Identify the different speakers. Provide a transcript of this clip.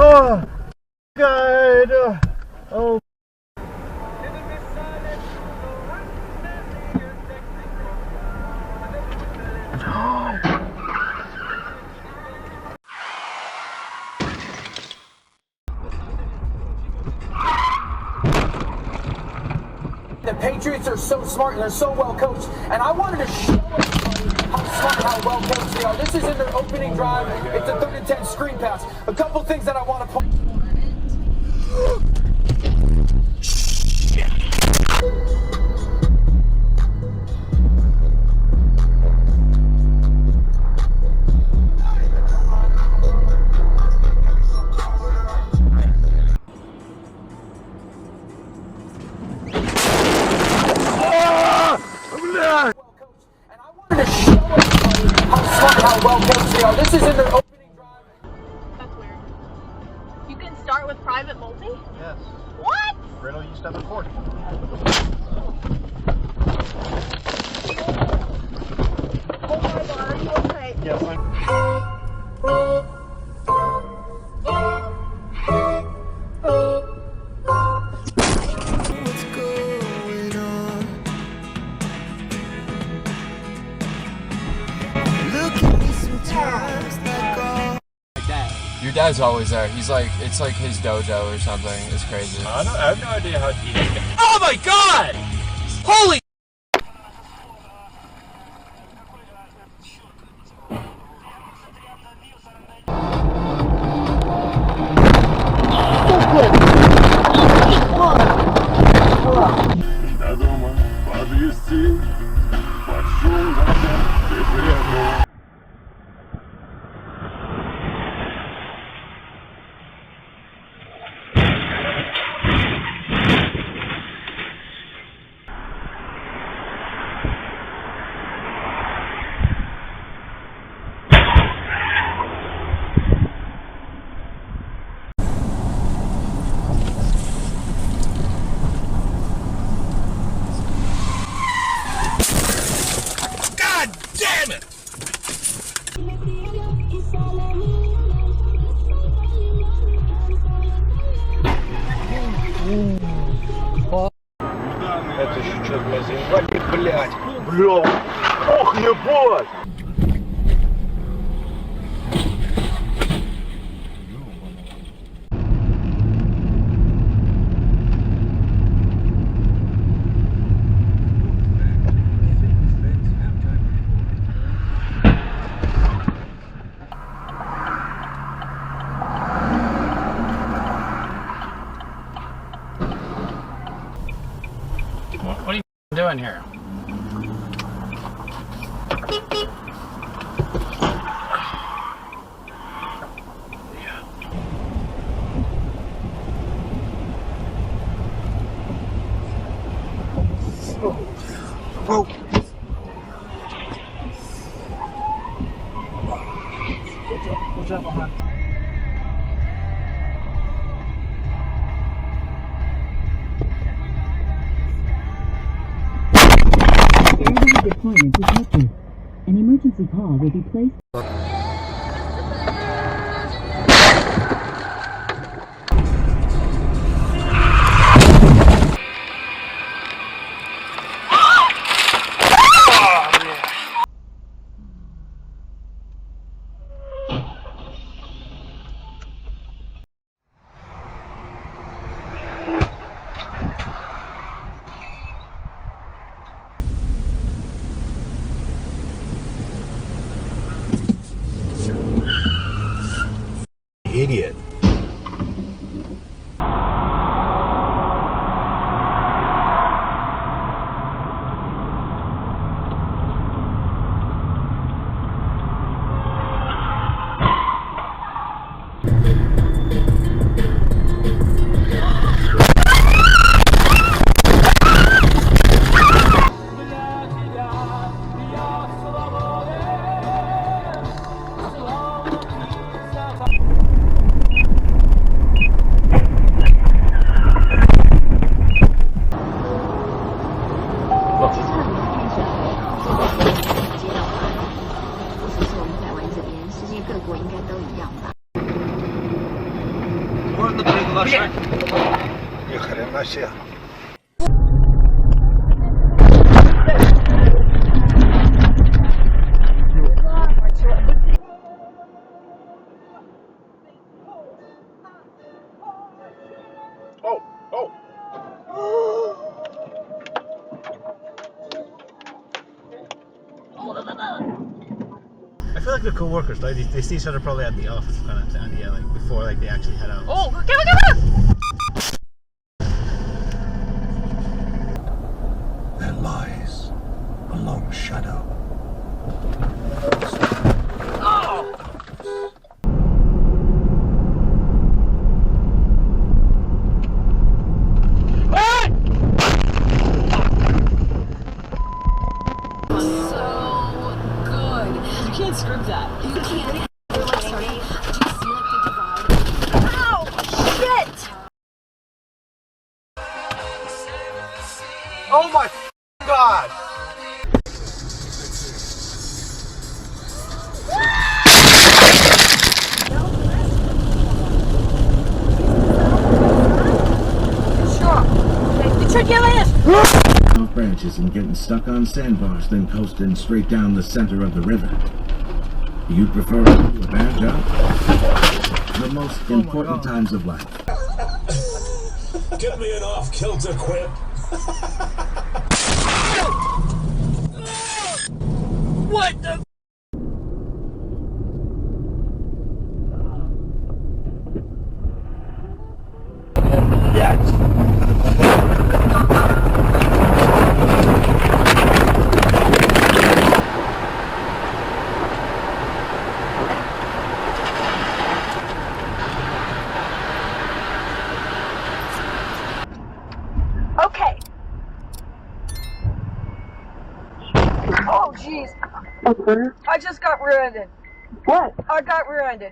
Speaker 1: Oh, God. Oh.
Speaker 2: The Patriots are so smart and they're so well coached, and I wanted to show everybody how smart and how well coached they are. This is in their opening drive. It's a 3rd and 10 screen pass. A couple things that I want to point. To show everybody how smart and how well coached they are. This is in their opening drive.
Speaker 3: That's weird. You can start with private multi?
Speaker 1: Yes.
Speaker 3: What?
Speaker 1: Riddle used to have a court.
Speaker 3: Oh my god, are you okay?
Speaker 1: Yes, I'm.
Speaker 4: Your dad's always there. He's like, it's like his dojo or something. It's crazy.
Speaker 1: I have no idea how to eat it.
Speaker 4: Oh my god! Holy! Damn it!
Speaker 1: Это еще что за заебали, блядь. Бля, ох, ебать!
Speaker 4: What are you doing here?
Speaker 1: Whoa. What's up behind?
Speaker 5: Deployment detected. An emergency call will be placed.
Speaker 1: idiot. Ни хрена себе.
Speaker 6: I feel like they're co-workers. Like they see each other probably at the office, kind of, and yeah, like before like they actually head out.
Speaker 3: Oh, look out!
Speaker 1: There lies a long shadow.
Speaker 7: You can't script that. You can't. Sorry. Do you see like the divide?
Speaker 3: Ow! Shit!
Speaker 1: Oh my God!
Speaker 8: Off branches and getting stuck on sandbars, then coasting straight down the center of the river. Do you prefer to do a bad job? The most important times of life.
Speaker 1: Give me an off-kilter quip.
Speaker 2: What the?
Speaker 3: Okay. Oh, jeez. I just got rear-ended. What? I got rear-ended.